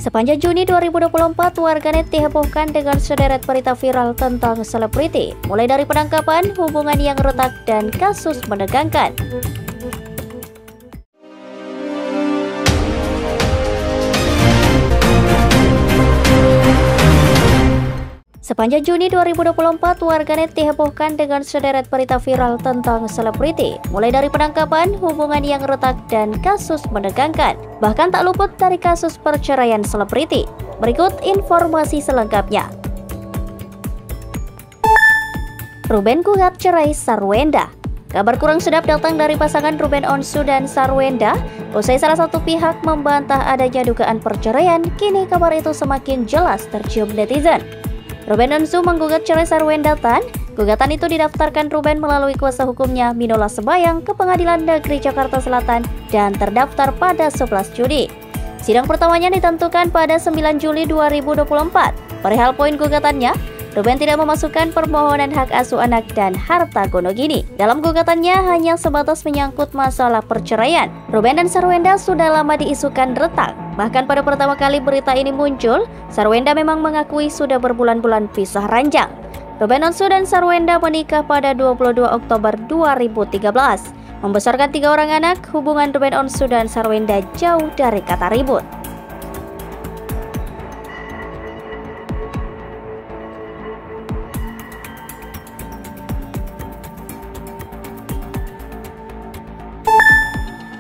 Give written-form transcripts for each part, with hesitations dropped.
Sepanjang Juni 2024, warganet dihebohkan dengan sederet berita viral tentang selebriti, mulai dari penangkapan, hubungan yang retak, dan kasus menegangkan. Sepanjang Juni 2024, warganet dihebohkan dengan sederet berita viral tentang selebriti, mulai dari penangkapan, hubungan yang retak, dan kasus menegangkan. Bahkan tak luput dari kasus perceraian selebriti. Berikut informasi selengkapnya. Ruben gugat cerai Sarwenda. Kabar kurang sedap datang dari pasangan Ruben Onsu dan Sarwenda. Usai salah satu pihak membantah adanya dugaan perceraian, kini kabar itu semakin jelas tercium netizen. Ruben Onsu menggugat cerai Sarwenda Tan. Gugatan itu didaftarkan Ruben melalui kuasa hukumnya Minola Sebayang ke Pengadilan Negeri Jakarta Selatan dan terdaftar pada 11 Juni. Sidang pertamanya ditentukan pada 9 Juli 2024. Perihal poin gugatannya, Ruben tidak memasukkan permohonan hak asuh anak dan harta gonogini. Dalam gugatannya hanya sebatas menyangkut masalah perceraian. Ruben dan Sarwenda sudah lama diisukan retak. Bahkan pada pertama kali berita ini muncul, Sarwenda memang mengakui sudah berbulan-bulan pisah ranjang. Ruben Onsu dan Sarwenda menikah pada 22 Oktober 2013. Membesarkan 3 orang anak, hubungan Ruben Onsu dan Sarwenda jauh dari kata ribut.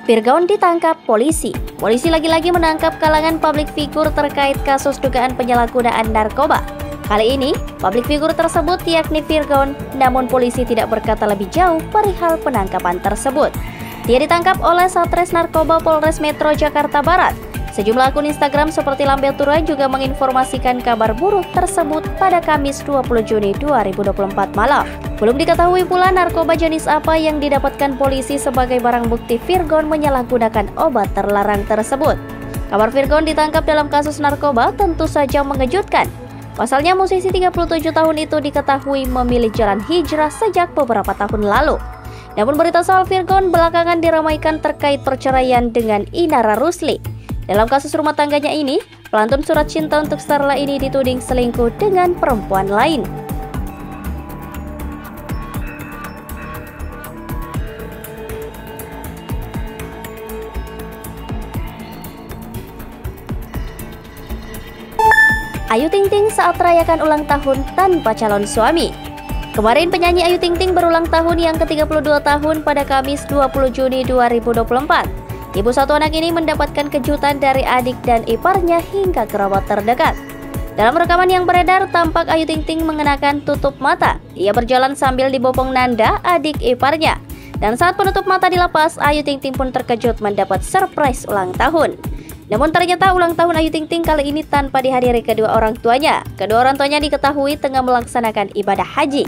Virgon ditangkap polisi. Polisi lagi-lagi menangkap kalangan publik figur terkait kasus dugaan penyalahgunaan narkoba. Kali ini, publik figur tersebut yakni Virgon, namun polisi tidak berkata lebih jauh perihal penangkapan tersebut. Dia ditangkap oleh Satres Narkoba Polres Metro Jakarta Barat. Sejumlah akun Instagram seperti Lambel Tura juga menginformasikan kabar buruk tersebut pada Kamis 20 Juni 2024 malam. Belum diketahui pula narkoba jenis apa yang didapatkan polisi sebagai barang bukti Virgon menyalahgunakan obat terlarang tersebut. Kabar Virgon ditangkap dalam kasus narkoba tentu saja mengejutkan. Pasalnya musisi 37 tahun itu diketahui memilih jalan hijrah sejak beberapa tahun lalu. Namun berita soal Virgon belakangan diramaikan terkait perceraian dengan Inara Rusli. Dalam kasus rumah tangganya ini, pelantun surat cinta untuk Starla ini dituding selingkuh dengan perempuan lain. Ayu Ting Ting saat rayakan ulang tahun tanpa calon suami. Kemarin penyanyi Ayu Ting Ting berulang tahun yang ke-32 tahun pada Kamis 20 Juni 2024. Ibu satu anak ini mendapatkan kejutan dari adik dan iparnya hingga kerabat terdekat. Dalam rekaman yang beredar, tampak Ayu Ting Ting mengenakan tutup mata. Ia berjalan sambil dibopong Nanda, adik iparnya. Dan saat penutup mata dilepas, Ayu Ting Ting pun terkejut mendapat surprise ulang tahun. Namun ternyata ulang tahun Ayu Ting Ting kali ini tanpa dihadiri kedua orang tuanya. Kedua orang tuanya diketahui tengah melaksanakan ibadah haji.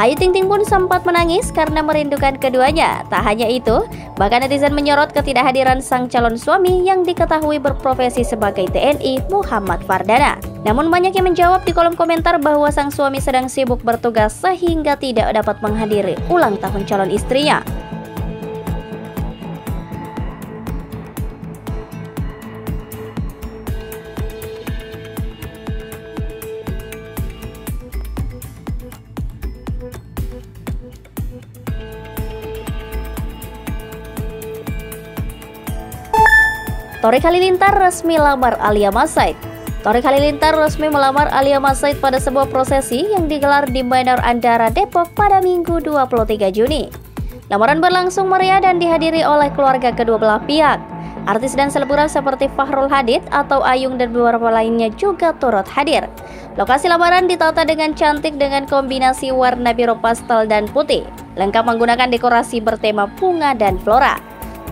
Ayu Ting Ting pun sempat menangis karena merindukan keduanya. Tak hanya itu, bahkan netizen menyorot ketidakhadiran sang calon suami yang diketahui berprofesi sebagai TNI Muhammad Fardana. Namun banyak yang menjawab di kolom komentar bahwa sang suami sedang sibuk bertugas sehingga tidak dapat menghadiri ulang tahun calon istrinya. Thorik Halilintar resmi lamar Alia Mas Said. Thorik Halilintar resmi melamar Alia Mas Said pada sebuah prosesi yang digelar di Manor Andara Depok pada Minggu 23 Juni. Lamaran berlangsung meriah dan dihadiri oleh keluarga kedua belah pihak. Artis dan selebgram seperti Fahrul Hadid atau Ayung dan beberapa lainnya juga turut hadir. Lokasi lamaran ditata dengan cantik dengan kombinasi warna biru pastel dan putih, lengkap menggunakan dekorasi bertema bunga dan flora.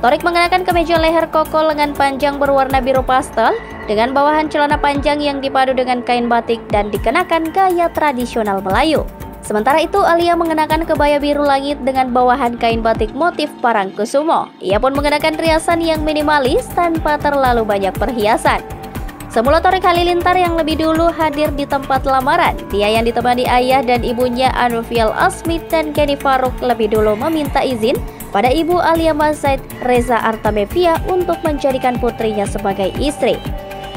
Thorik mengenakan kemeja leher koko lengan panjang berwarna biru pastel dengan bawahan celana panjang yang dipadu dengan kain batik dan dikenakan gaya tradisional Melayu. Sementara itu Alia mengenakan kebaya biru langit dengan bawahan kain batik motif Parangkusumo. Ia pun mengenakan riasan yang minimalis tanpa terlalu banyak perhiasan. Semula Thorik Halilintar yang lebih dulu hadir di tempat lamaran. Dia yang ditemani ayah dan ibunya Anuvial Asmit dan Kenny Faruk lebih dulu meminta izin pada ibu Alia Mas Said, Reza Artamevia, untuk menjadikan putrinya sebagai istri.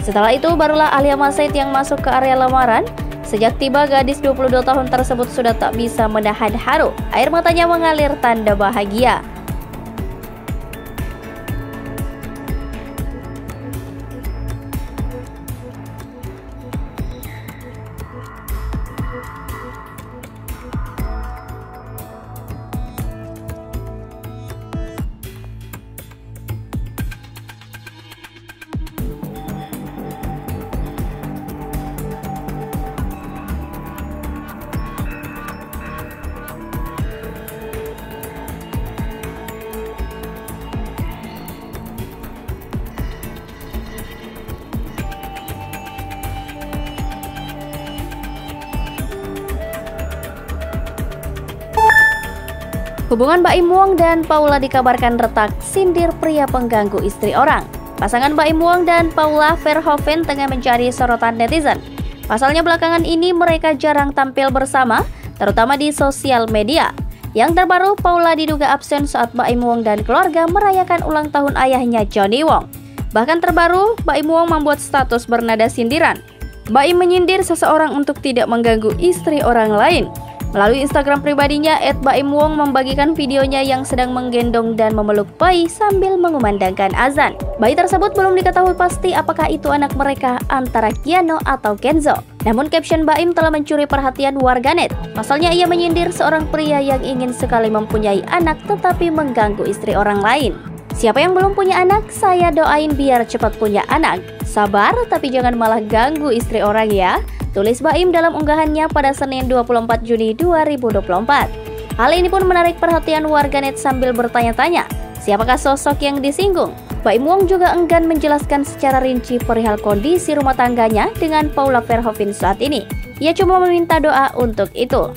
Setelah itu barulah Alia Masaid yang masuk ke area lamaran. Sejak tiba, gadis 22 tahun tersebut sudah tak bisa menahan haru. Air matanya mengalir tanda bahagia. Hubungan Baim Wong dan Paula dikabarkan retak, sindir pria pengganggu istri orang. Pasangan Baim Wong dan Paula Verhoeven tengah mencari sorotan netizen. Pasalnya belakangan ini mereka jarang tampil bersama, terutama di sosial media. Yang terbaru, Paula diduga absen saat Baim Wong dan keluarga merayakan ulang tahun ayahnya Johnny Wong. Bahkan terbaru, Baim Wong membuat status bernada sindiran. Baim menyindir seseorang untuk tidak mengganggu istri orang lain. Melalui Instagram pribadinya, @Baim Wong membagikan videonya yang sedang menggendong dan memeluk bayi sambil mengumandangkan azan. Bayi tersebut belum diketahui pasti apakah itu anak mereka antara Kiano atau Kenzo. Namun caption Baim telah mencuri perhatian warganet. Pasalnya ia menyindir seorang pria yang ingin sekali mempunyai anak tetapi mengganggu istri orang lain. Siapa yang belum punya anak, saya doain biar cepat punya anak. Sabar, tapi jangan malah ganggu istri orang ya. Tulis Baim dalam unggahannya pada Senin 24 Juni 2024. Hal ini pun menarik perhatian warganet sambil bertanya-tanya, siapakah sosok yang disinggung? Baim Wong juga enggan menjelaskan secara rinci perihal kondisi rumah tangganya dengan Paula Verhoeven saat ini. Ia cuma meminta doa untuk itu.